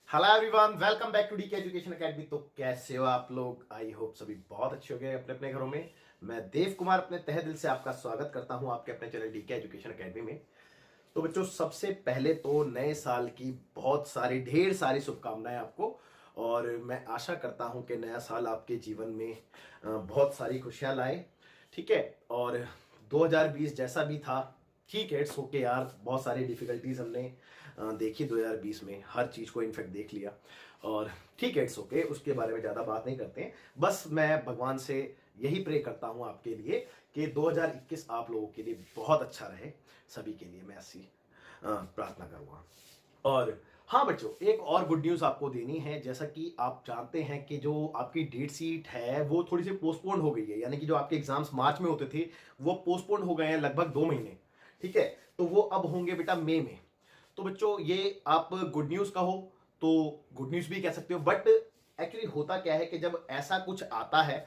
Hello everyone, welcome back to DK education academy. तो कैसे हो आप लोग? आई होप सभी बहुत अच्छे हो गए अपने अपने घरों में। मैं देव कुमार अपने तहे दिल से आपका स्वागत करता हूं आपके अपने चैनल डीके एजुकेशन एकेडमी में। तो बच्चों, सबसे पहले तो नए साल की बहुत सारी ढेर सारी शुभकामनाएं आपको। और मैं आशा करता हूं कि नया साल आपके जीवन में बहुत सारी खुशियां लाए। ठीक है। और 2020 जैसा भी था, ठीक है, इट्स ओके यार। बहुत सारी डिफिकल्टीज हमने देखी 2020 में, हर चीज को इनफेक्ट देख लिया। और ठीक है, इट्स ओके, उसके बारे में ज्यादा बात नहीं करते हैं। बस मैं भगवान से यही प्रे करता हूं आपके लिए कि 2021 आप लोगों के लिए बहुत अच्छा रहे। सभी के लिए मैं ऐसी प्रार्थना करूंगा। और हाँ बच्चों, एक और गुड न्यूज आपको देनी है। जैसा कि आप जानते हैं कि जो आपकी डेट शीट है वो थोड़ी सी पोस्टपोन हो गई है, यानी कि जो आपके एग्जाम्स मार्च में होते थे वो पोस्टपोन हो गए हैं लगभग 2 महीने। ठीक है। तो वो अब होंगे बेटा मई में। तो बच्चों, ये आप गुड न्यूज कहो तो गुड न्यूज भी कह सकते हो, बट एक्चुअली होता क्या है कि जब ऐसा कुछ आता है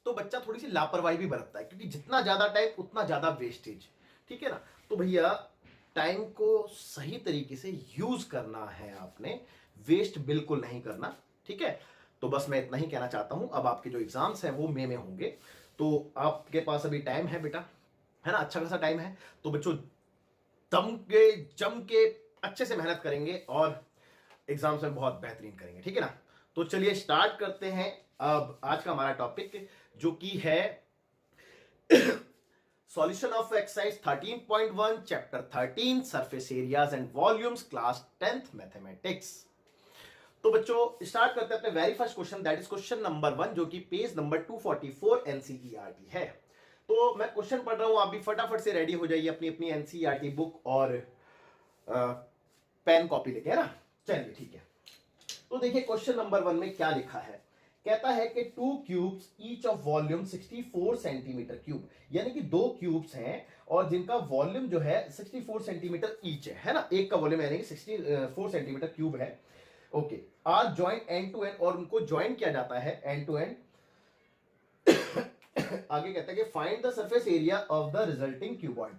तो बच्चा थोड़ी सी लापरवाही भी बरतता है, क्योंकि जितना ज्यादा टाइम उतना ज्यादा वेस्टेज। ठीक है ना। तो भैया, टाइम को सही तरीके से यूज करना है आपने, वेस्ट बिल्कुल नहीं करना। ठीक है। तो बस मैं इतना ही कहना चाहता हूं। अब आपके जो एग्जाम्स हैं वो मई में होंगे, तो आपके पास अभी टाइम है बेटा, है ना, अच्छा खासा टाइम है। तो बच्चों, दम के जम के अच्छे से मेहनत करेंगे और एग्जाम्स में बहुत बेहतरीन करेंगे। ठीक है ना। तो चलिए स्टार्ट करते हैं अब आज का हमारा टॉपिक, जो कि है solution of exercise 13.1 chapter 13 surface areas and volumes, class 10th mathematics. तो बच्चों, स्टार्ट करते हैं अपने very first question, that is question number 1, जो कि पेज नंबर 244 एनसीईआरटी है। तो मैं क्वेश्चन पढ़ रहा हूं, आप भी फटाफट से रेडी हो जाइए अपनी अपनी एनसीईआरटी बुक और पेन कॉपी लेके, है ना। चलिए ठीक है। तो देखिए क्वेश्चन नंबर 1 में क्या लिखा है। कहता है कि to cubes each of volume 64 centimetre cube, यानी कि दो क्यूब्स हैं और जिनका वॉल्यूम जो है 64 सेंटीमीटर ईच है ना। एक का वॉल्यूम यानी कि 64 सेंटीमीटर क्यूब है। Okay. Are joined end to end, और उनको ज्वाइन किया जाता है एंड टू एंड। आगे कहता है कि find the surface area of the resulting cuboid.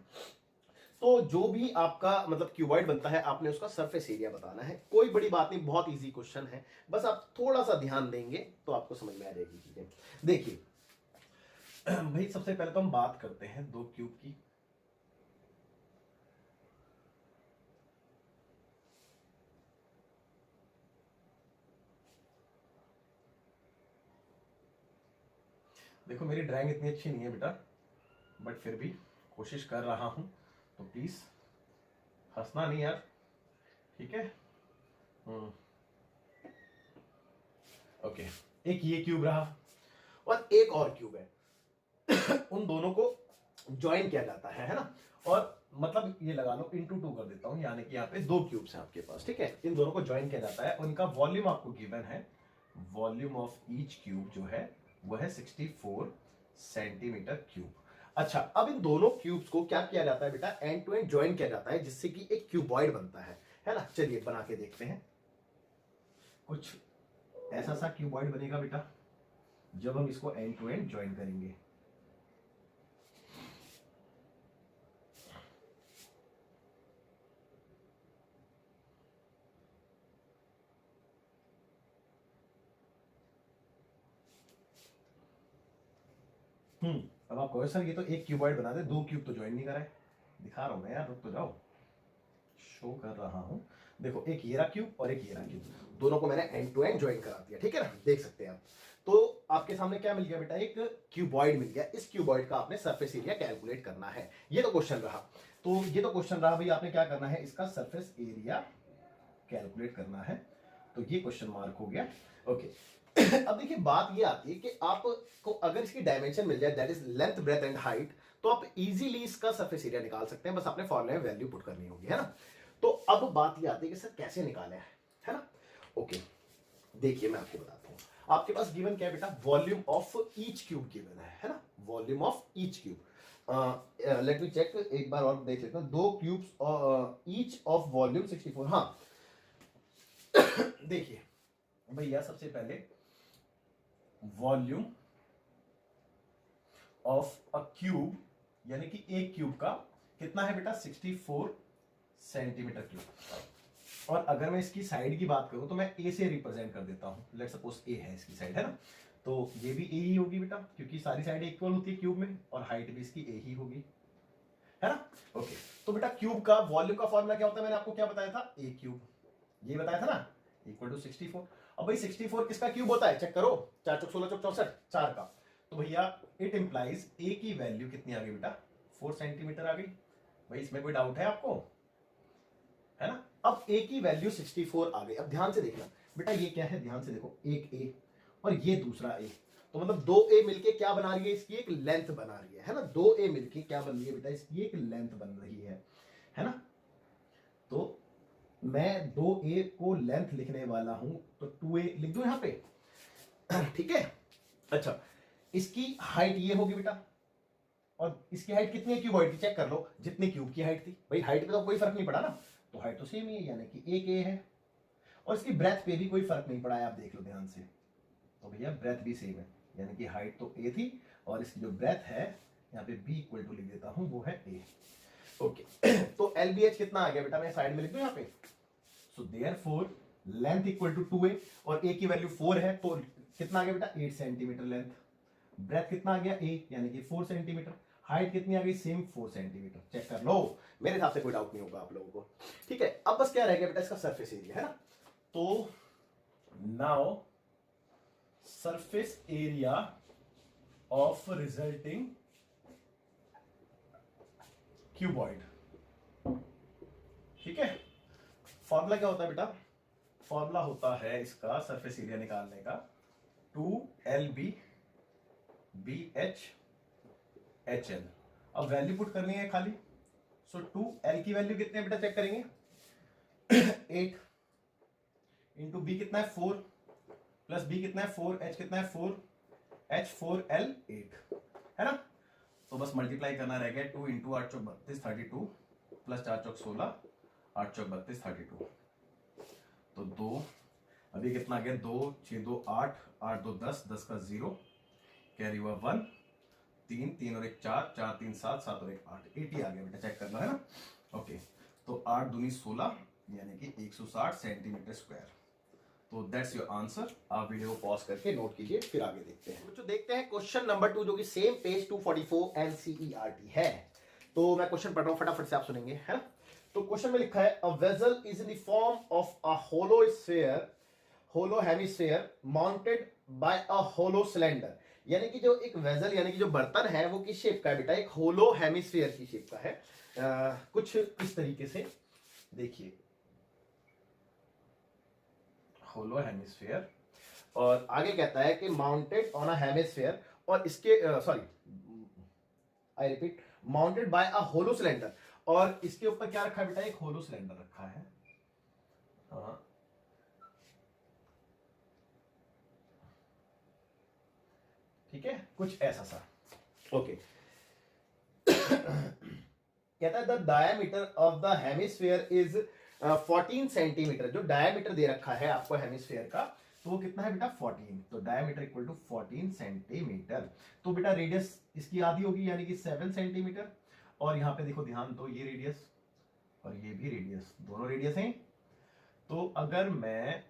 तो जो भी आपका मतलब क्यूबॉइड बनता है, आपने उसका सरफेस एरिया बताना है। कोई बड़ी बात नहीं, बहुत इजी क्वेश्चन है। बस आप थोड़ा सा ध्यान देंगे तो आपको समझ में आ जाएगी चीजें। देखिए भाई, सबसे पहले तो हम बात करते हैं दो क्यूब की। देखो, मेरी ड्राइंग इतनी अच्छी नहीं है बेटा, बट फिर भी कोशिश कर रहा हूं, तो प्लीज हंसना नहीं यार। ठीक है। ओके। एक ये क्यूब रहा और एक और क्यूब है। उन दोनों को ज्वाइन किया जाता है ना। और मतलब ये लगा लो इंटू टू कर देता हूं, यानी कि यहाँ पे दो क्यूब्स हैं आपके पास। ठीक है। इन दोनों को ज्वाइन किया जाता है, उनका वॉल्यूम आपको गिवन है। वॉल्यूम ऑफ ईच क्यूब जो है वो है 64 सेंटीमीटर क्यूब। अच्छा, अब इन दोनों क्यूब्स को क्या किया जाता है बेटा, एंड टू एंड ज्वाइन किया जाता है, जिससे कि एक क्यूबॉइड बनता है ना। चलिए बना के देखते हैं। कुछ ऐसा सा क्यूबॉइड बनेगा बेटा जब हम इसको एंड टू एंड ज्वाइन करेंगे। अब आप कहो सर ये तो एक क्यूबॉइड बना दे, दो क्यूब तो ज्वाइन नहीं कराए। दिखा रहा हूं मैं यार, रुक तो जाओ, शो कर रहा हूं। देखो, एक ये रहा क्यूब और एक ये रहा क्यूब, दोनों को मैंने एंड टू एंड ज्वाइन करा दिया। ठीक है ना, देख सकते हैं आप। तो आपके सामने क्या मिल गया बेटा, एक क्यूबॉइड मिल गया। इस क्यूबॉइड का आपने सरफेस एरिया कैलकुलेट करना है। ये तो क्वेश्चन रहा। तो ये तो क्वेश्चन रहा भाई, आपने क्या करना है, इसका सरफेस एरिया कैलकुलेट करना है। तो ये क्वेश्चन मार्क हो गया। ओके। अब देखिए, बात ये आती है कि आपको अगर इसकी डायमेंशन मिल जाए, that is length, breadth and height, तो आप इजीली इसका सरफेस एरिया निकाल सकते हैं। बस आपने फॉर्मूले में वैल्यू पुट करनी होगी, है ना। तो अब बात ये आती है कि सर कैसे निकाले, है ना। ओके, देखिए मैं आपको बताता हूं। आपके पास गिवन क्या है बेटा, volume of each cube given है ना। Volume of each cube, let me check, एक बार और देख लेता हूं। दो क्यूब्स ईच ऑफ वॉल्यूम 64। हाँ, देखिए भैया, सबसे पहले वॉल्यूम ऑफ अ क्यूब, यानी कि एक क्यूब का कितना है बेटा, 64 सेंटीमीटर क्यूब। और अगर मैं इसकी साइड की बात करूं तो मैं ए से रिप्रेजेंट कर देता हूं। लेट्स सपोज ए है इसकी साइड, है ना, तो ये भी ए ही होगी बेटा, क्योंकि सारी साइड इक्वल होती है क्यूब में, और हाइट भी इसकी ए ही होगी, है ना। ओके, तो बेटा क्यूब का वॉल्यूम का फॉर्मूला क्या होता है, मैंने आपको क्या बताया था, ए क्यूब, ये बताया था ना, इक्वल टू 64। अब भाई 64 किसका क्यूब होता है, चेक करो, 4 चौक 16 चौक 64, 4 का। तो भैया इट इंप्लाइज ए की वैल्यू कितनी आ गई बेटा, 4 सेंटीमीटर आ गई। भाई इसमें कोई डाउट है आपको, है ना। अब ए की वैल्यू 64 आ गई। अब ध्यान से देखना बेटा, ये क्या है, ध्यान से देखो, एक ए और ये दूसरा ए, तो मतलब दो ए मिलके क्या बना रही है, इसकी एक लेंथ बना रही है ना। दो ए मिलके क्या बन रही है बेटा, इसकी एक लेंथ बन रही है ना। तो मैं 2a को लेंथ लिखने वाला हूं, तो 2a लिख दूं यहां पे, ठीक है। अच्छा, इसकी हाइट ये होगी बेटा, और इसकी हाइट कितनी है क्यूबॉइड की, चेक कर लो, जितनी क्यूब की हाइट थी। भाई हाइट पे तो कोई फर्क नहीं पड़ा ना, तो हाइट तो सेम ही है, यानी कि एक ए है। और इसकी ब्रेथ पे भी कोई फर्क नहीं पड़ा है, आप देख लो ध्यान से, तो भैया ब्रेथ भी सेम है, यानी कि हाइट तो ए थी, और इसकी जो ब्रेथ है यहाँ पे बी इक्वल टू लिख देता हूं, वो है ए। ओके, तो LBH कितना आ गया बेटा, मैं साइड में लिख दूं यहाँ पे। So therefore length equal to 2a, और a की वैल्यू 4 है, तो कितना आ गया बेटा, 8 सेंटीमीटर लेंथ। ब्रेथ कितना आ गया, a यानी कि 4 सेंटीमीटर। हाइट कितनी आ गई, सेम 4 सेंटीमीटर। चेक कर लो, मेरे हिसाब से कोई डाउट नहीं होगा आप लोगों को, ठीक है। अब बस क्या रह गया बेटा, इसका सरफेस एरिया, है ना। तो now surface area of resulting cuboid, ठीक है। फॉर्मूला क्या होता है बेटा, फॉर्मूला होता है इसका सरफेस एरिया निकालने का 2LB BH HL। अब वैल्यू पुट करनी है खाली, सो 2L की वैल्यू कितनी है बेटा, चेक करेंगे 8 इंटू बी कितना है 4, प्लस बी कितना है 4, H कितना है 4, H4L 8, है ना। तो बस मल्टीप्लाई करना रह गया, 2 इंटू 8 चौक 32 32, प्लस 4 चौक 16, 8 चौक 32 32, तो 2, अभी कितना आ गया, 2 6 2 8, 8 2 10, 10 का 0, कैरी हुआ 1, 3 3 और 1 4, 4 3 7, 7 और 1 8, 80 आ गया बेटा, चेक करना है ना। ओके, तो 8 दूनी 16, यानी कि 160 सेंटीमीटर स्क्वायर। तो दैट्स योर आंसर। आप वीडियो को पॉज करके नोट कीजिए, फिर आगे देखते हैं। बच्चों देखते हैं क्वेश्चन नंबर 2, जो कि सेम पेज 244 NCERT है। तो मैं क्वेश्चन पढ़ रहा हूं, फटाफट से आप सुनेंगे, है ना। तो क्वेश्चन में लिखा है, a vessel is in the form of a hollow hemisphere mounted by a hollow cylinder. यानी कि जो एक वेसल यानी कि जो बर्तन है वो किस शेप का है बेटा, एक होलो हेमिस्फीयर की शेप का है। कुछ इस तरीके से देखिए, होलो हेमिस्फीयर, और आगे कहता है कि माउंटेड ऑन अ हेमिस्फीयर, और इसके I repeat, mounted by a hollow cylinder, और इसके ऊपर क्या रखा है बेटा, एक होलो सिलेंडर रखा है। हाँ, ठीक है, कुछ ऐसा सा। ओके, कहता है the diameter of the hemisphere is 14 centimetre. जो डायमीटर दे रखा है आपको हेमिस्फीयर का, तो वो कितना है बेटा, 14। तो डायमीटर इक्वल टू 14 सेंटीमीटर। तो बेटा रेडियस इसकी आधी होगी, यानी कि 7 सेंटीमीटर। और यहां पे देखो, ध्यान दो, ये रेडियस और ये भी रेडियस, दोनों रेडियस हैं। तो अगर मैं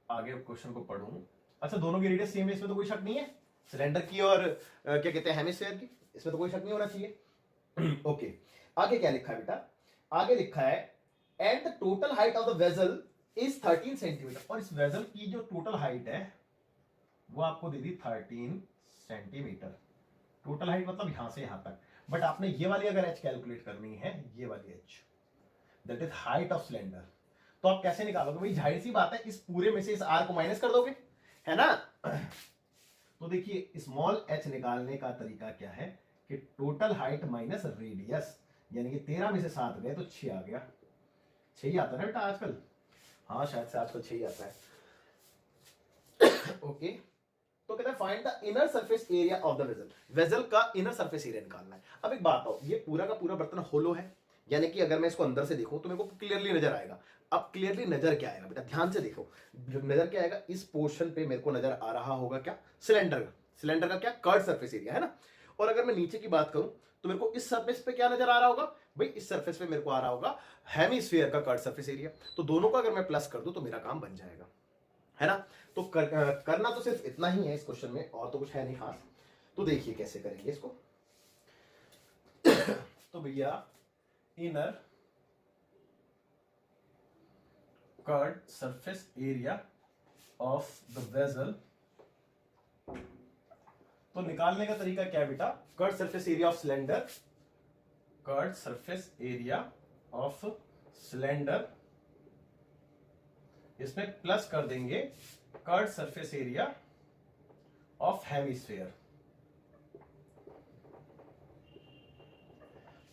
आगे क्वेश्चन को पढ़ूं, अच्छा दोनों की रेडियस सेम है, इसमें तो कोई शक नहीं है, सिलेंडर की और क्या कहते हैं हेमिस्फीयर की, इसमें तो कोई शक नहीं होना चाहिए। ओके, आगे क्या लिखा है बेटा, आगे लिखा है and the total height of the vessel is 13 centimetre. और इस वेसल की जो टोटल हाइट है वो आपको दे दी 13 सेंटीमीटर। टोटल हाइट मतलब यहां से यहां तक, बट आपने ये वाली अगर एच कैलकुलेट करनी है, ये वाली H, that is height of cylinder, तो आप कैसे निकालोगे भाई, जाहिर सी बात है इस पूरे में से इस आर को माइनस कर दोगे, है ना। तो देखिए स्मॉल एच निकालने का तरीका क्या है कि टोटल हाइट माइनस रेडियस, यानी कि 13 में से 7 गए तो 6 आ गया। 6 ही आता है ना बेटा आजकल, हाँ शायद से आजकल 6 ही आता है। ओके, तो कहता है find the inner surface area of the vessel. Vessel का इनर सरफेस एरिया निकालना है। अब एक बात हो, ये पूरा का पूरा बर्तन होलो है, यानी कि अगर मैं इसको अंदर से देखूं तो मेरे को क्लियरली नजर आएगा। अब क्लियरली नजर क्या आएगा बेटा, ध्यान से देखो, जो नजर क्या आएगा, इस पोर्शन पे मेरे को नजर आ रहा होगा क्या, सिलेंडर का क्या कर्व सरफेस एरिया, है ना। और अगर मैं नीचे की बात करूं तो मेरे को इस सरफेस पे क्या नजर आ रहा होगा भाई, इस सरफेस पे मेरे को आ रहा होगा हेमिस्फीयर का कर्व सरफेस एरिया। तो दोनों को अगर मैं प्लस कर दूं तो मेरा काम बन जाएगा, है ना। तो करना तो सिर्फ इतना ही है इस क्वेश्चन में, और तो कुछ है नहीं खास। तो देखिए कैसे करेंगे इसको। तो भैया inner curved surface area of the vessel, तो निकालने का तरीका क्या है बेटा, curved surface area of cylinder, curved surface area of cylinder, इसमें प्लस कर देंगे curved surface area of hemisphere.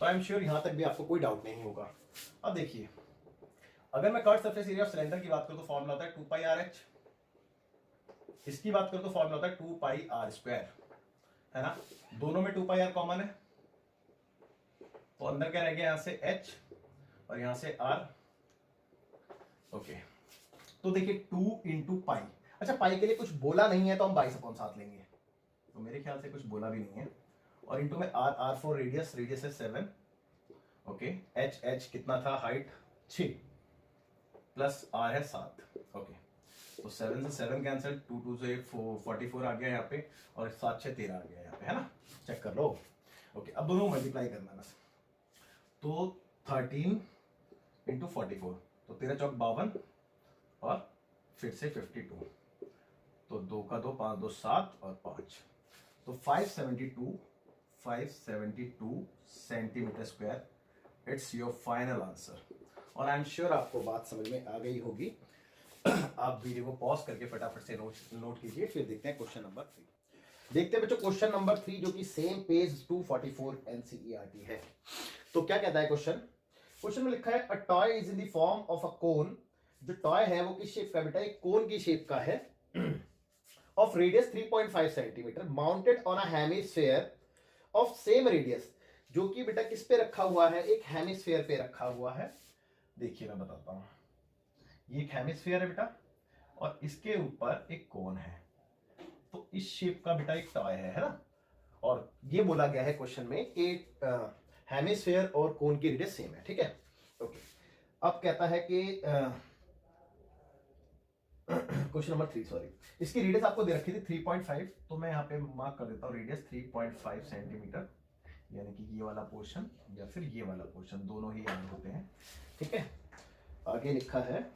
तो आई एम श्योर यहां तक भी आपको कोई डाउट नहीं होगा। अब देखिए, अगर मैं curved surface area of cylinder की बात करूं तो फॉर्मूला होता है 2 पाई आर एच, इसकी बात करूं तो फॉर्मूला होता है 2 पाई आर स्क्वायर, है ना। दोनों में 2 पाई आर कॉमन है, तो अंदर क्या रह गया यहां से h और यहां से r। ओके, तो देखिए 2 इंटू पाई, अच्छा पाई के लिए कुछ बोला नहीं है तो हम 22/7 लेंगे, तो मेरे ख्याल से कुछ बोला भी नहीं है। और इंटू में r फॉर रेडियस, रेडियस है 7, ओके। h कितना था, हाइट 6 प्लस r है 7, ओके। तो 7 से 7 कैंसिल, 2 से 44 आ गया यहाँ पे, और 7 6 13 आ गया यहाँ पे, है ना। चेक कर लो, ओके। अब दोनों मल्टीप्लाई करना है बस, तो 13 इंटू 44, तो 13 चौक 52 और फिर से 52, तो 2 का 2, 5 2 7 और 5, तो 572 centimetre square. It's your final answer. और आई एम श्योर आपको बात समझ में आ गई होगी। आप वीडियो को पॉज करके फटाफट से नोट कीजिए, फिर देखते हैं क्वेश्चन नंबर 3। देखते हैं बच्चों क्वेश्चन नंबर 3, जो कि सेम पेज 244 एनसीईआरटी है। तो क्या कहता है क्वेश्चन, क्वेश्चन में लिखा है a toy is in the form of a cone. जो टॉय है वो किस शेप का बेटा, एक कोन की शेप का है, of radius 3.5 centimetre, mounted on a hemisphere of same radius, जो कि बेटा किस पे रखा हुआ है, एक हेमिस्फीयर पे रखा हुआ है। देखिए मैं बताता हूं, ये एक हेमिस्फीयर है बेटा, और इसके ऊपर एक कोन है, तो इस शेप का बेटा एक टॉय है ना। और ये बोला गया है क्वेश्चन में कि हेमिस्फीयर और कोन की रेडियस सेम है, ठीक है, ओके। अब कहता है कि क्वेश्चन नंबर 3, सॉरी, इसकी रेडियस आपको दे रखी थी 3.5, तो मैं यहाँ पे मार्क कर देता हूँ रेडियस 3.5 सेंटीमीटर, यानी कि ये वाला पोर्शन या फिर ये वाला पोर्शन, दोनों ही याद होते हैं, ठीक है। आगे लिखा है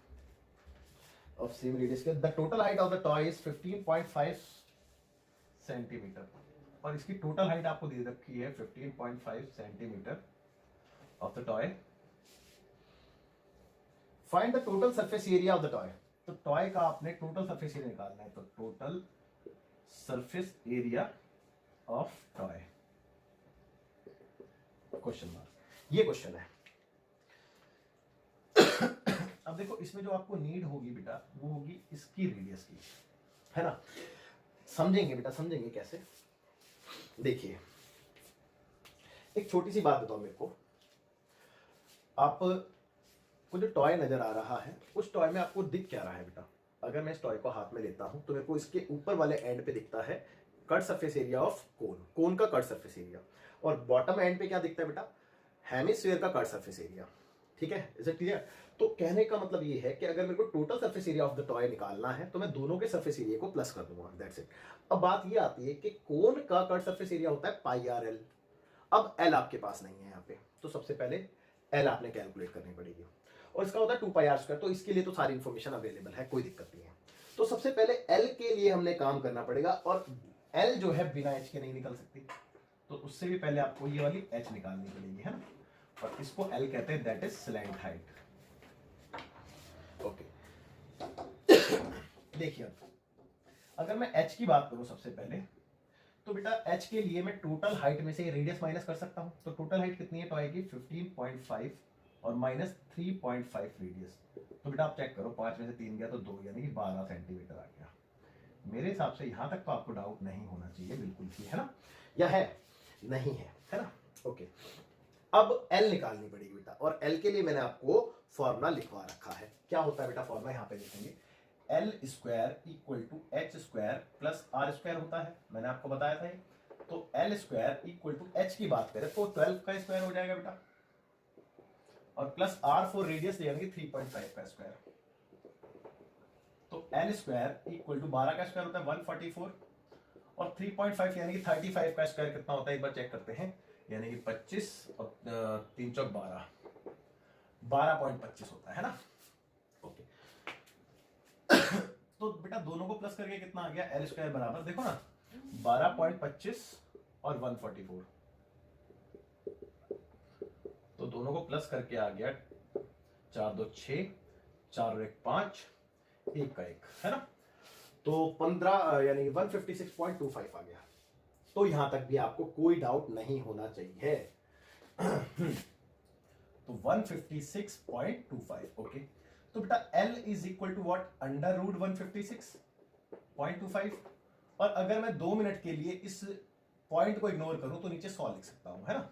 ऑफ सेम रेडियस के, the total height of the toy is 15.5 centimetre, और इसकी टोटल हाइट आपको दे रखी है 15.5 centimetre of the toy. Find the total surface area of the toy. तो टॉय का आपने टोटल सरफेस एरिया निकालना है, तो total surface area of toy, question mark, ये क्वेश्चन है। अब देखो इसमें जो आपको नीड होगी बेटा, वो होगी इसकी रेडियस की, है ना। समझेंगे बेटा, समझेंगे कैसे। देखिए एक छोटी सी बात बताओ मेरे को, आप को जो टॉय नजर आ रहा है, उस टॉय में आपको दिख क्या रहा है बेटा। अगर मैं इस टॉय को हाथ में लेता हूं तो मेरे को इसके ऊपर वाले एंड पे दिखता है cut surface area of cone, cone का कट सरफेस एरिया, और बॉटम एंड पे क्या दिखता है बेटा, हेमिस्फीयर का कट सरफेस एरिया, ठीक है, इज इट क्लियर। तो कहने का मतलब ये है कि अगर मेरे को total surface area of the toy निकालना है तो मैं दोनों के सरफेस एरिया को प्लस कर दूंगा, दैट्स इट। अब बात ये आती है कि कोन का कट सरफेस एरिया होता है पाई आर एल। अब एल आपके पास नहीं है यहाँ पे, तो सबसे पहले एल आपने कैलकुलेट करनी पड़ेगी, और इसका होता है 2 पाई आर स्क्वायर। तो इसके लिए तो सारी इंफॉर्मेशन अवेलेबल है, कोई दिक्कत नहीं है। तो सबसे पहले एल के लिए हमने काम करना पड़ेगा, और एल जो है बिना एच के नहीं निकल सकती, तो उससे भी पहले आपको ये वाली एच निकालनी पड़ेगी, है ना। और इसको एल कहते हैं, that is slant height, okay. देखिए अब अगर मैं एच की बात करूं सबसे पहले, तो बेटा एच के लिए मैं टोटल हाइट में से रेडियस माइनस कर सकता हूं। तो टोटल हाइट कितनी है, तो आएगी 15.5 और माइनस 3.5 रेडियस। तो बेटा आप चेक करो, 5 में से 3 गया तो 2, यानी कि 12 सेंटीमीटर आ गया। मेरे हिसाब से यहां तक तो आपको डाउट नहीं होना चाहिए बिल्कुल भी, है ना, या है, नहीं है ना, ओके। अब एल निकालनी पड़ेगी बेटा, और एल के लिए मैंने आपको फॉर्मूला लिखवा रखा है। क्या होता है बेटा फॉर्मूला, यहाँ पे लिखेंगे L square equal to H square plus R square होता है, मैंने आपको बताया था। तो L square equal to H की बात करें तो 12 का स्क्वायर हो जाएगा बेटा, और प्लस आर फॉर रेडियस यानी कि 3.5 का स्क्वायर। तो एल स्क्वायर इक्वल टू 12 का स्क्वायर होता है 144, और 3.5 यानी कि 35 का स्क्वायर कितना होता है एक बार चेक करते हैं, यानी कि 25 और 3 चौक 12, 12.25 होता है ना। ओके तो बेटा दोनों को प्लस करके कितना आ गया, एल स्क्वायर बराबर देखो ना 12.25 और 144, तो दोनों को प्लस करके आ गया 4 2 6, 4 और 1 5, 1 का 1 है ना, तो 15 यानी 156.25 आ गया। तो यहां तक भी आपको कोई डाउट नहीं होना चाहिए। तो 156.25 ओके। तो बेटा L is equal to what, under root 156.25, और अगर मैं 2 मिनट के लिए इस पॉइंट को इग्नोर करूं तो नीचे 100 लिख सकता हूं, है ना।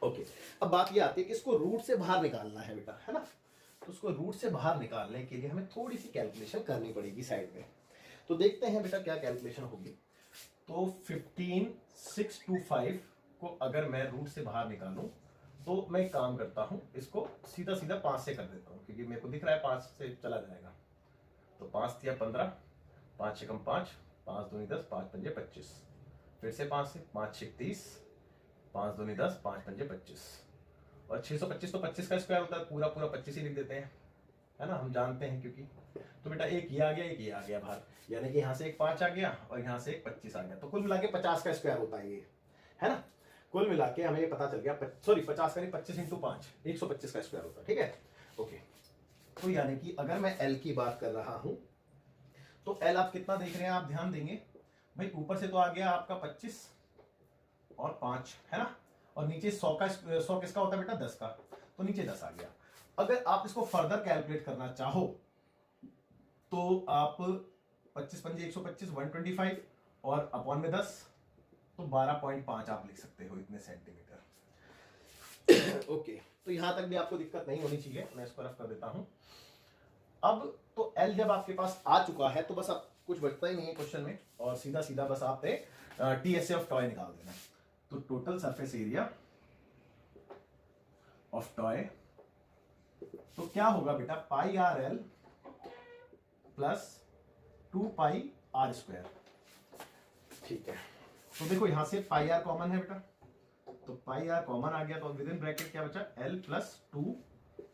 ओके अब बात ये आती है कि इसको रूट से बाहर निकालना है बेटा, है ना। तो उसको रूट से बाहर निकालने के लिए हमें थोड़ी सी कैलकुलेशन करनी पड़ेगी साइड में। तो देखते हैं बेटा क्या कैलकुलेशन होगी। तो 15625 को अगर मैं रूट से बाहर निकालूं तो मैं एक काम करता हूं, इसको सीधा सीधा 5 से कर देता हूं, क्योंकि मेरे को दिख रहा है 5 से चला जाएगा। तो 5 दिया 15, 5 से कम 5, 5 दूनी 10, 5 पंजे 25, फिर से 5 से 5 6 30, 5 दूनी 10, 5 पंजे 25, और 625 तो 25 का स्क्वायर होता है, पूरा पूरा 25 ही लिख देते हैं, है ना, हम जानते हैं क्योंकि। तो बेटा एक ये आ गया, एक ये आ गया बाहर, यानी कि यहाँ से एक 5 आ गया और यहाँ से एक 25 आ गया, तो कुल मिला के 50 का स्क्वायर होता है ये, है ना। कुल मिला के हमें ये पता चल गया, सॉरी 50 का नहीं, 25 इंटू 5 125 का स्क्वायर होता है, ठीक है। ओके तो यानी कि अगर मैं एल की बात कर रहा हूं तो एल आप कितना देख रहे हैं, आप ध्यान देंगे भाई, ऊपर से तो आ गया आपका 25 और 5, है ना, और नीचे 100 का, 100 किसका होता है बेटा, 10 का, तो नीचे 10 आ गया। अगर आप इसको फर्दर कैलकुलेट करना चाहो तो आप 25 पंजे 125, 125 और अपॉन में 10, तो 12.5 आप लिख सकते हो इतने सेंटीमीटर। ओके तो यहां तक भी आपको दिक्कत नहीं होनी चाहिए, मैं इसको रफ कर देता हूं। अब तो एल जब आपके पास आ चुका है तो बस अब कुछ बचता ही नहीं है क्वेश्चन में, और सीधा सीधा बस आपने टीएसए ऑफ टॉय निकाल देना। तो total surface area of toy, तो क्या होगा बेटा, pi R L plus 2 pi are square, ठीक है। तो देखो यहां से पाई आर कॉमन है बेटा, तो पाई आर कॉमन आ गया, तो विद इन ब्रैकेट क्या बचा, एल प्लस 2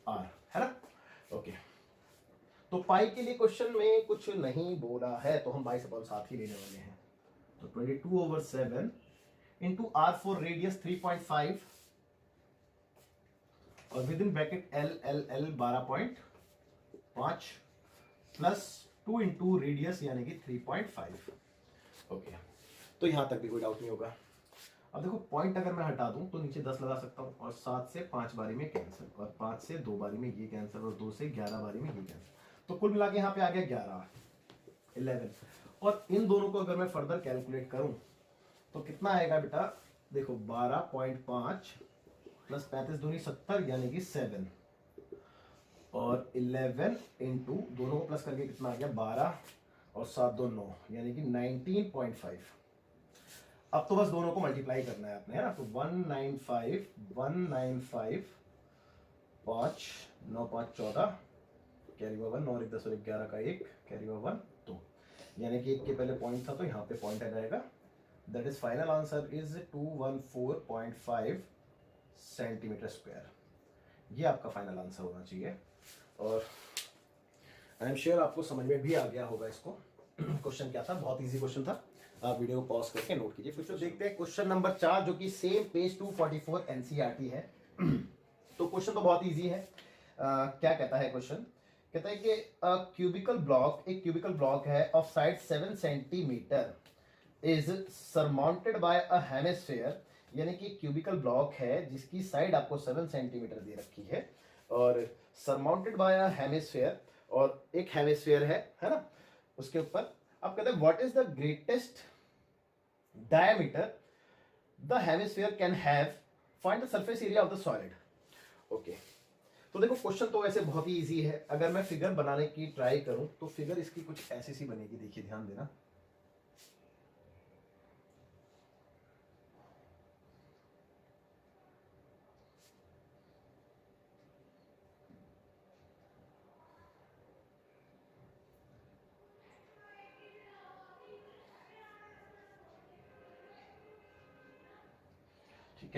आर, है ना। ओके तो पाई के लिए क्वेश्चन में कुछ नहीं बोला है, तो हम बाई से साथ ही लेने वाले हैं। तो 22/7 इंटू आर फॉर रेडियस 3.5, और with in bracket L L L 12.5 plus 2 into radius यानी कि 3.5। ओके तो यहां तक भी कोई डाउट नहीं होगा। अब देखो पॉइंट अगर मैं हटा दूं तो नीचे 10 लगा सकता हूं, और 7 से 5 बारी में कैंसिल, और 5 से 2 बारी में ये कैंसिल, और 2 से 11 बारी में ये कैंसिल, तो कुल मिला के यहाँ पे आ गया 11 और इन दोनों को अगर मैं फर्दर कैलकुलेट करूं तो कितना आएगा बेटा, देखो 12.5 प्लस 35 दूनी 70 यानी कि 7, और 11 इंटू दोनों को प्लस करके कितना आ गया 12 और 7 2 9 यानी कि 19.5। अब तो बस दोनों को मल्टीप्लाई करना है आपने, है ना। तो 195 5 9 5 14 कैरी ओवर 9 1 10 और 11 का 1 कैरी ओवर 2, यानी कि 1 के पहले पॉइंट था तो यहाँ पे पॉइंट आ जाएगा। That is final answer is 214.5 centimetre square. ये आपका फाइनल आंसर होना चाहिए, और आई एम श्योर आपको समझ में भी आ गया होगा इसको। क्वेश्चन क्या था, बहुत इजी क्वेश्चन था, आप वीडियो को पॉज करके नोट कीजिए। फिर देखते हैं क्वेश्चन नंबर 4 जो कि सेम पेज 244 एनसीईआरटी है। तो क्वेश्चन तो बहुत इजी है। क्या कहता है क्वेश्चन, कहता है कि क्यूबिकल ब्लॉक, एक क्यूबिकल ब्लॉक है of side 7 centimetre is surmounted bye a hemisphere, यानी कि क्यूबिकल ब्लॉक है जिसकी साइड आपको 7 सेंटीमीटर दे रखी है, और सरमाउंटेड बाय अ हेमिस्फीयर, और एक हेमिस्फीयर है ना, उसके ऊपर अब कहते हैं what is the greatest diameter the hemisphere can have, find the surface area of the solid. Okay तो देखो क्वेश्चन तो वैसे बहुत ही इजी है, अगर मैं फिगर बनाने की ट्राई करूं तो फिगर इसकी कुछ ऐसी सी बनेगी, देखिए ध्यान देना।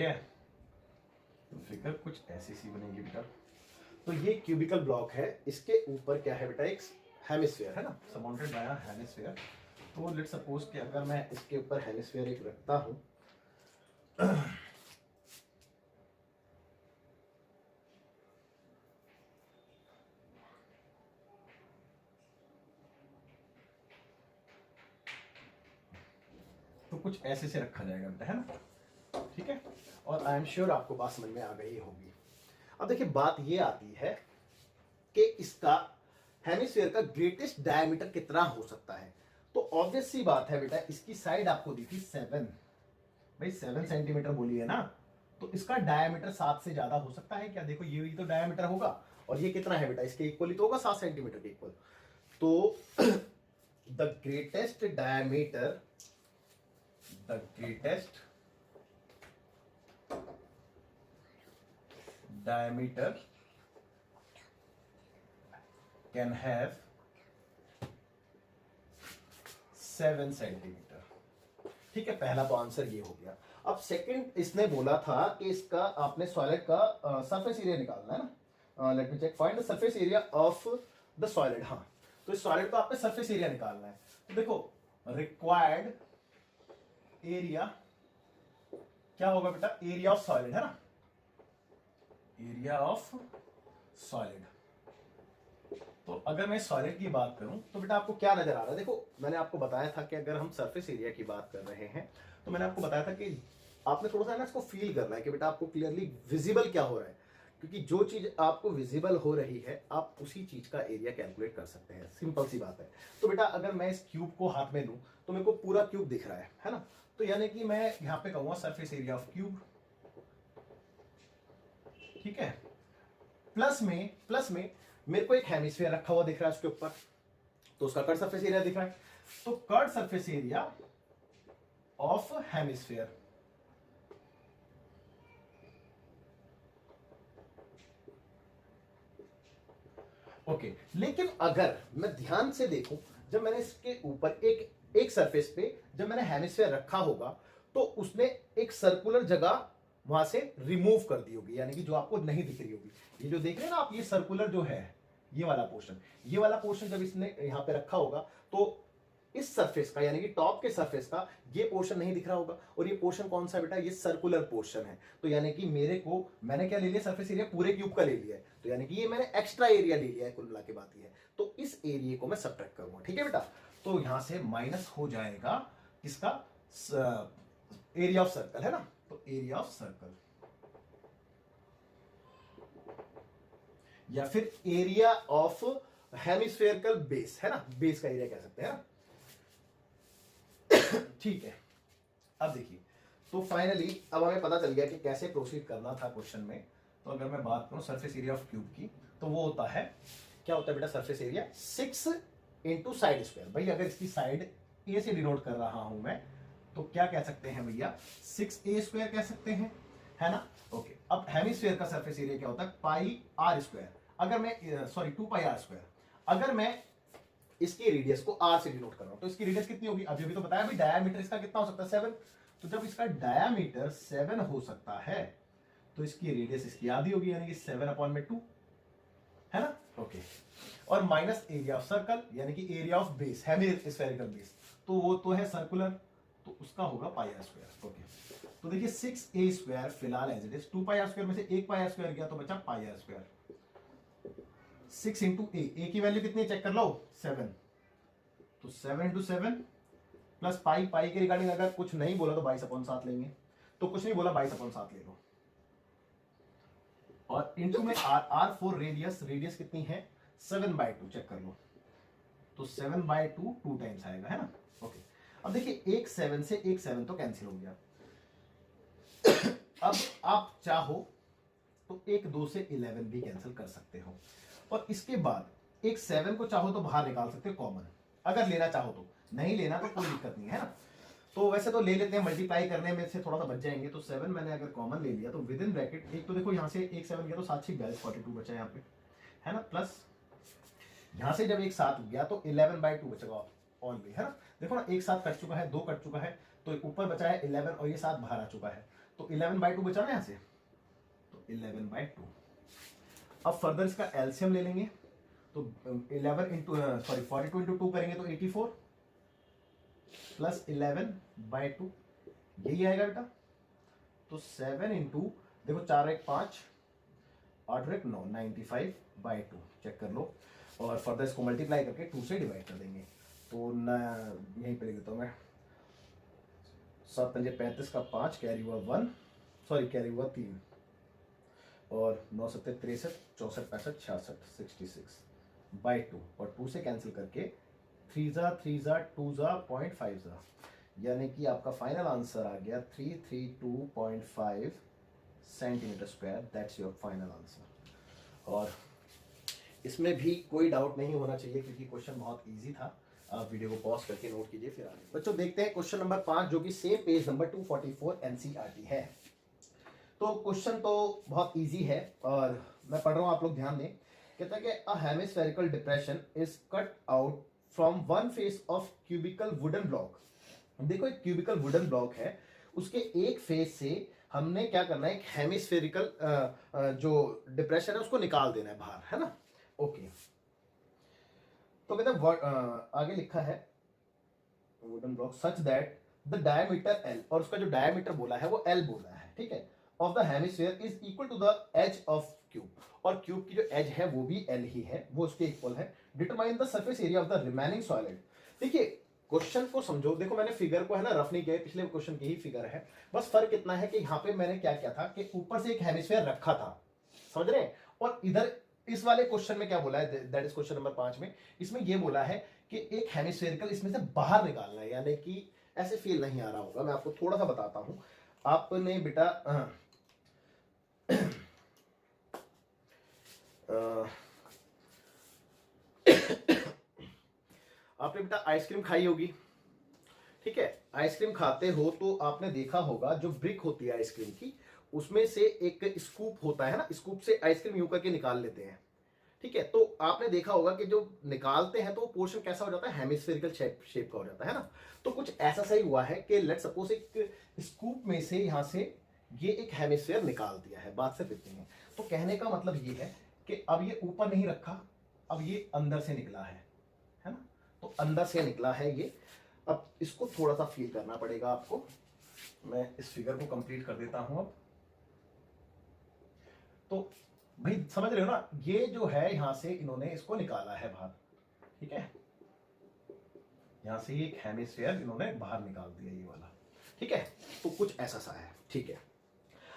है। तो फिगर कुछ ऐसी सी बनेगी बेटा। तो ये क्यूबिकल ब्लॉक है, इसके ऊपर क्या है बेटा, एक हेमिस्फीयर है ना, सराउंडेड बाय अ हेमिस्फीयर। तो लेट्स सपोज कि अगर मैं इसके ऊपर हेमिस्फीयर एक रखता हूं, तो कुछ ऐसे से रखा जाएगा बेटा, है ना, ठीक है। और आई एम श्योर आपको बात समझ में आ गई होगी। अब देखिए बात ये आती है कि इसका हेमिस्फीयर का ग्रेटेस्ट डायमीटर कितना हो सकता है। तो ऑब्वियस सी बात है बेटा, इसकी साइड आपको दी थी 7, भाई 7 सेंटीमीटर बोली है ना, तो इसका डायमीटर 7 से ज्यादा हो सकता है क्या? देखो ये तो डायमीटर होगा, और ये कितना है बेटा, इसके इक्वली तो होगा 7 सेंटीमीटर के इक्वल। तो the greatest diameter, the greatest diameter can have 7 centimetre. ठीक है, पहला तो आंसर ये हो गया। अब सेकंड इसने बोला था कि इसका आपने सॉलिड का सरफेस एरिया निकालना है ना। Let me check, find the surface area of the solid. हाँ, तो इस सॉलिड का आपने सरफेस एरिया निकालना है। तो देखो रिक्वायर्ड एरिया क्या होगा बेटा, एरिया ऑफ सॉलिड है ना, एरिया ऑफ सॉलिड। तो अगर मैं सॉलिड की बात करूं तो बेटा आपको क्या नजर आ रहा है, देखो मैंने आपको बताया था कि अगर हम सरफेस एरिया की बात कर रहे हैं तो मैंने आपको बताया था कि आपने थोड़ा सा ना इसको फील करना है कि बेटा आपको क्लियरली विजिबल क्या हो रहा है, क्योंकि जो चीज आपको विजिबल हो रही है आप उसी चीज का एरिया कैलकुलेट कर सकते हैं, सिंपल सी बात है। तो बेटा अगर मैं इस क्यूब को हाथ में लूं तो मेरे को पूरा क्यूब दिख रहा है ना, तो यानी कि मैं यहां पे कहूंगा सरफेस एरिया ऑफ क्यूब, ठीक है। प्लस में मेरे को एक हेमिस्फीयर रखा हुआ दिख रहा है उसके ऊपर, तो उसका कट सरफेस एरिया दिख रहा है। तो cut surface area of hemisphere, okay. लेकिन अगर मैं ध्यान से देखूं, जब मैंने इसके ऊपर एक सरफेस पे जब मैंने हेमिस्फीयर रखा होगा तो उसने एक सर्कुलर जगह वहां से रिमूव कर दी होगी, यानी कि जो आपको नहीं दिख रही होगी। ये जो देख रहे हैं ना आप, ये सर्कुलर जो है, ये वाला पोर्शन जब इसने यहां पे रखा होगा तो इस सरफेस का, यानी कि टॉप के सरफेस का ये पोर्शन नहीं दिख रहा होगा। और ये पोर्शन कौन सा है बेटा, ये सर्कुलर पोर्शन है। तो यानी कि मैंने क्या ले लिया, सरफेस एरिया पूरे क्यूब का ले लिया है, तो यानी कि ये मैंने एक्स्ट्रा एरिया ले लिया है, कुल मिला के बात ये है। तो इस एरिया को मैं सब्ट्रैक्ट करूंगा, ठीक है बेटा। तो यहां से माइनस हो जाएगा किसका, एरिया ऑफ सर्कल है ना, तो एरिया ऑफ सर्कल या फिर एरिया ऑफ हेमिस्फेरिकल बेस है ना, बेस का एरिया कह सकते हैं ना, ठीक है। अब देखिए, तो फाइनली अब हमें पता चल गया कि कैसे प्रोसीड करना था क्वेश्चन में। तो अगर मैं बात करूं सरफेस एरिया ऑफ क्यूब की, तो वो होता है, क्या होता है बेटा, surface area 6 into side square. भाई अगर इसकी साइड ए से डिनोट कर रहा हूं मैं, तो क्या कह सकते हैं भैया, 6a स्क्वायर कह सकते हैं, है ना। ओके, अब हेमिस्फीयर का सरफेस एरिया क्या होता है, पाई आर स्क्वायर। अगर मैं सॉरी 2 पाई आर स्क्वायर, अगर मैं इसकी रेडियस को आर से डिनोट कर रहा हूं तो इसकी रेडियस कितनी होगी, अभी भी तो बताया भाई, डायमीटर इसका कितना हो सकता है, 7। तो जब इसका डायमीटर 7 हो सकता है तो इसकी रेडियस इसकी आधी होगी, यानी कि 7/2, है ना। ओके, और माइनस एरिया ऑफ सर्कल, यानी कि area of base, hemispherical base, तो वो तो है सर्कुलर, तो उसका होगा पाई आर स्क्वायर। ओके, तो देखिए 6a स्क्वायर फिलहाल as it is, 2 pi are square में से 1 पाई आर स्क्वायर गया तो बचा pi are square. 6 into a की वैल्यू कितनी है चेक कर लो, 7। तो 7 इंटू 7 प्लस पाई के रिगार्डिंग अगर कुछ नहीं बोला तो 22/7 लेंगे, तो कुछ नहीं बोला 22/7 ले लो। और इंटू में आर फॉर रेडियस कितनी है, 7/2 चेक कर लो, तो 7/2 2 टाइम्स आएगा, है ना। ओके, अब देखिए एक 7 से एक 7 तो कैंसिल हो गया। अब आप चाहो तो एक 2 से 11 भी कैंसिल कर सकते हो, और इसके बाद एक 7 को चाहो तो बाहर निकाल सकते हो कॉमन, अगर लेना चाहो तो। नहीं लेना तो कोई दिक्कत नहीं है ना, तो वैसे तो ले लेते हैं, मल्टीप्लाई करने में से थोड़ा सा बच जाएंगे। तो 7 मैंने अगर कॉमन ले लिया तो विद इन ब्रैकेट, एक तो देखो यहाँ से एक 7 गया तो 7 42 42 बचा यहाँ पे, है ना, प्लस यहां से जब एक 7 गया तो 11/2 बचेगा ऑनली, है ना। देखो ना, एक 7 कट चुका है, 2 कट चुका है, तो ऊपर बचा है 11 और ये 7 बाहर आ चुका है। तो 11/2 बचा ना यहाँ से, तो 11/2। अब फर्दर इसका एलसीएम ले लेंगे, तो 11 इंटू 42 इंटू 2 करेंगे तो 84 प्लस 11/2, यही आएगा बेटा। तो 7 इंटू, देखो 4 एक 5, 8 एक 9, 95/2 चेक कर लो। और फर्दर इसको मल्टीप्लाई करके 2 से डिवाइड कर देंगे, तो न यहीं पे लिख देता हूँ मैं, 7 पंजे 35 का 5, कैरी हुआ 1, सॉरी कैरी हुआ 3, और 9 सत्ते 63, 64 65 66 66/2, और 2 से कैंसिल करके 3 जा 2 जा 0.5 जा, यानी कि आपका फाइनल आंसर आ गया 332.5 centimetre square. That's your final answer. और इसमें भी कोई डाउट नहीं होना चाहिए क्योंकि क्वेश्चन बहुत इजी था। आप वीडियो को पॉज करके नोट कीजिए फिर आगे। बच्चों देखते हैं क्वेश्चन नंबर 5, जो कि सेम पेज नंबर 244 एनसीईआरटी है। तो क्वेश्चन तो बहुत इजी है और मैं पढ़ रहा हूं, आप लोग ध्यान दें। कहता है कि a hemispherical depression is cut out from one face of cubical wooden block. देखो एक क्यूबिकल वुडन ब्लॉक है, उसके एक फेस से हमने क्या करना है, एक हेमिस्फेरिकल जो डिप्रेशन है उसको निकाल देना है बाहर, है ना। ओके, तो कहते हैं आगे लिखा है wooden block such that the diameter L, और उसका जो डायमीटर बोला है वो एल बोला है, ठीक है, of the hemisphere is equal to the edge of cube, और क्यूब की जो एज है वो भी एल ही है, वो उसके इक्वल है। Determine the surface area of the remaining solid. देखिए क्वेश्चन को समझो, देखो मैंने फिगर को है ना रफ नहीं किया, पिछले क्वेश्चन की ही फिगर है, बस फर्क इतना है कि यहाँ पे मैंने क्या किया था कि ऊपर से एक हेमिस्फीयर रखा था, समझ रहे हैं, और इधर इस वाले क्वेश्चन में क्या बोला है, दैट इज क्वेश्चन नंबर 5 में, इसमें ये बोला है कि एक हेमिस्फेरिकल इसमें से बाहर निकालना है, यानी कि ऐसे फील नहीं आ रहा होगा, मैं आपको थोड़ा सा बताता हूं। आपने बेटा आपने बेटा आइसक्रीम खाई होगी, ठीक है, आइसक्रीम खाते हो तो आपने देखा होगा जो ब्रिक होती है आइसक्रीम की, उसमें से एक स्कूप होता है ना, स्कूप से आइसक्रीम यूं करके निकाल लेते हैं, ठीक है। तो आपने देखा होगा कि जो निकालते हैं तो पोर्शन कैसा हो जाता है, हेमिस्फेरिकल शेप का हो जाता है ना। तो कुछ ऐसा सही हुआ है कि लेट्स सपोज एक स्कूप में से यहां से ये एक हेमिस्फेयर निकाल दिया है, बात सिर्फ इतनी है। तो कहने का मतलब ये है कि अब ये ऊपर नहीं रखा, अब ये अंदर से निकला है ना, तो अंदर से निकला है ये। अब इसको थोड़ा सा फील करना पड़ेगा आपको, मैं इस फिगर को कंप्लीट कर देता हूं अब। तो भाई समझ रहे हो ना, ये जो है यहां से इन्होंने इसको निकाला है बाहर, ठीक है, यहां से एक हेमिस्फीयर इन्होंने बाहर निकाल दिया ये वाला, ठीक है। तो कुछ ऐसा सा है, ठीक है।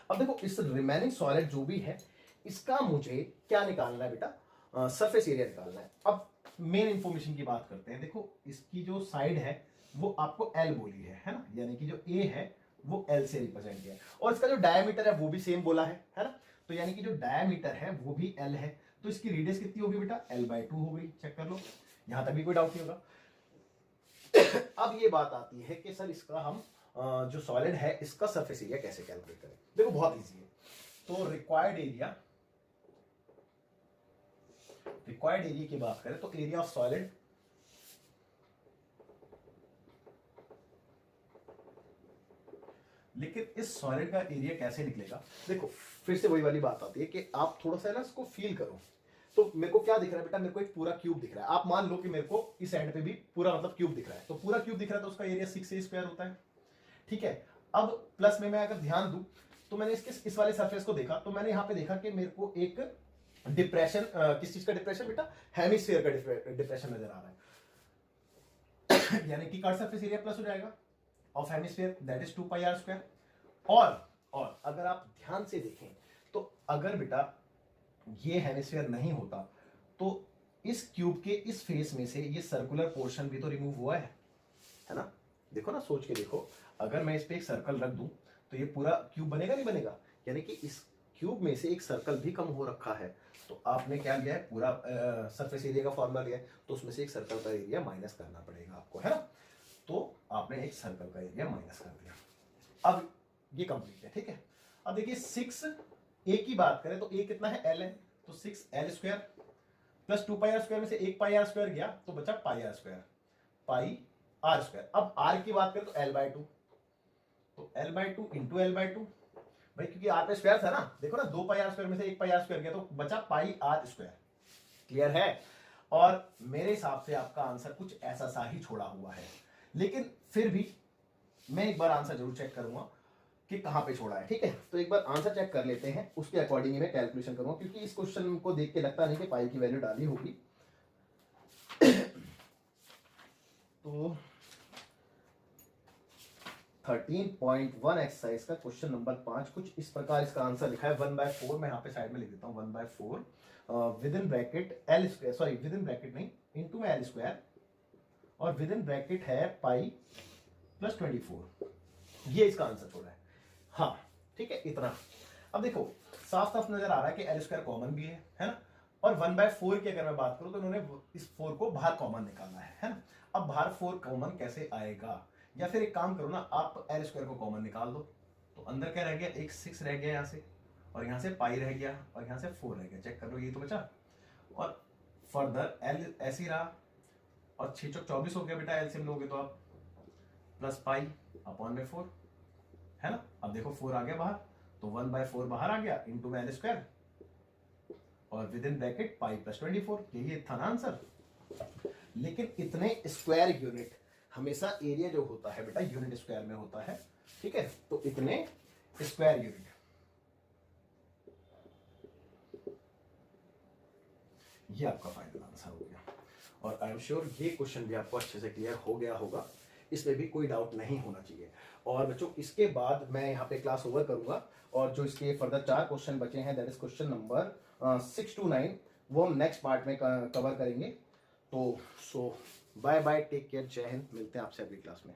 अब देखो इस रिमेनिंग सॉलिड जो भी है इसका मुझे क्या निकालना है बेटा, सरफेस एरिया निकालना है। अब मेन इंफॉर्मेशन की बात करते हैं। देखो इसकी जो साइड है वो आपको एल बोली है ना, यानी कि जो ए है वो एल से रिप्रेजेंट किया है, और इसका जो डायमीटर है वो भी सेम बोला है ना। तो यानी कि जो डायमीटर है वो भी एल है, तो इसकी रेडियस कितनी होगी बेटा, L/2 हो गई, चेक कर लो, यहां तक भी कोई डाउट नहीं होगा। अब ये बात आती है कि सर इसका हम जो सॉलिड है इसका सरफेस एरिया कैसे कैलकुलेट करें। देखो बहुत इजी है, तो रिक्वायर्ड एरिया की बात करें तो एरिया ऑफ सॉलिड लेकिन इस सॉलिड का एरिया कैसे निकलेगा। देखो फिर से वही वाली बात आती है कि आप थोड़ा सा ना इसको फील करो। तो मेरे को क्या दिख रहा है बेटा, मेरे को एक पूरा क्यूब दिख रहा है, आप मान लो कि मेरे को इस एंड पे भी पूरा मतलब क्यूब दिख रहा है, तो पूरा क्यूब दिख रहा है तो उसका एरिया 6a² होता है, ठीक है। अब प्लस में मैं अगर ध्यान दूं तो मैंने इस वाले सरफेस को देखा, तो मैंने यहां पे देखा कि मेरे को एक डिप्रेशन, किस चीज का डिप्रेशन बेटा, हेमिस्फीयर का डिप्रेशन नजर आ रहा है यानी कि कट सरफेस एरिया प्लस हो जाएगा of hemisphere, that is 2πr²। और अगर आप ध्यान से देखें तो अगर बेटा ये हेमिस्फीयर नहीं होता तो इस क्यूब के इस फेस में से ये सर्कुलर पोर्शन भी तो रिमूव हुआ है ना। देखो ना, सोच के देखो, अगर मैं इस पे एक सर्कल रख दूं तो ये पूरा क्यूब बनेगा नहीं बनेगा, यानी कि इस क्यूब में से एक सर्कल भी कम हो रखा है। तो आपने क्या लिया है, पूरा सरफेस एरिया का फॉर्मूला लिया है, तो उसमें से एक सर्कल का एरिया माइनस करना पड़ेगा आपको, है ना। तो आपने एक सर्कल का एरिया माइनस कर दिया, अब ये कंप्लीट है, ठीक है। अब देखिए 6a की बात करें तो a कितना है, l है, तो 6l² प्लस 2πr² में से 1πr² गया तो बचा πr², πr²। अब r की बात करें तो L/2, तो L/2 इंटू L/2 भाई क्योंकि आर पे स्क्वायर था ना, देखो ना 2 पाई आर स्क्वायर में से 1 पाई आर स्क्वायर गया तो बचा पाई आर स्क्वायर। क्लियर है? और मेरे हिसाब से आपका आंसर कुछ ऐसा सा ही छोड़ा हुआ है, लेकिन फिर भी मैं एक बार आंसर जरूर चेक करूंगा कि कहां पे छोड़ा है। ठीक है, तो एक बार आंसर चेक कर लेते हैं, उसके अकॉर्डिंग मैं कैलकुलेशन करूंगा, क्योंकि इस क्वेश्चन को देख के लगता नहीं कि पाई की वैल्यू डाली होगी। तो 13.1 एक्सरसाइज का क्वेश्चन नंबर 5 कुछ इस प्रकार इसका आंसर लिखा है 1/4। मैं यहाँ पे साइड में लिख देता हूँ 1/4 with in bracket L square, sorry with in bracket नहीं, इनटू में एल स्क्वायर, और विद इन ब्रैकेट है पाई प्लस 24। ये इसका आंसर छोड़ा है। हाँ ठीक है, इतना। अब देखो साफ साफ नजर आ रहा है कि एल स्क्वायर कॉमन भी है ना, और 1/4 की अगर मैं बात करूं तो उन्होंने इस 4 को बाहर कॉमन निकालना है ना। अब बाहर 4 कॉमन कैसे आएगा, या फिर एक काम करो ना, आप एल स्क्वायर को कॉमन निकाल दो, तो अंदर क्या रह गया, एक 6 रह गया यहाँ से, और यहाँ से पाई रह गया, और यहाँ से 4 रह गया। चेक कर लो, ये तो बचा। और फर्दर एल ऐसे ही रहा, और 6 चौक 24 हो गया बेटा, एलसीएम लोगे तो आप, प्लस पाई अपॉन में 4 है ना। अब देखो 4 आ गया बाहर, तो 1/4 बाहर आ गया इंटू में एल स्क्वायर, और with in bracket pi plus 24। यही था ना आंसर। लेकिन इतने स्क्वायर यूनिट, हमेशा एरिया जो होता है बेटा यूनिट स्क्वायर में होता है। ठीक है, तो इतने स्क्वायर यूनिट, ये आपका फाइनल आंसर हो गया। और आई एम श्योर ये क्वेश्चन भी आपको अच्छे से क्लियर हो गया होगा, इसमें भी कोई डाउट नहीं होना चाहिए। और बच्चों इसके बाद मैं यहाँ पे क्लास ओवर करूंगा, और जो इसके फर्दर 4 क्वेश्चन बचे हैं, that is question number 6 to 9, वो हम नेक्स्ट पार्ट में कवर करेंगे। तो सो बाय बाय, टेक केयर, जय हिंद, मिलते हैं आपसे अगली क्लास में।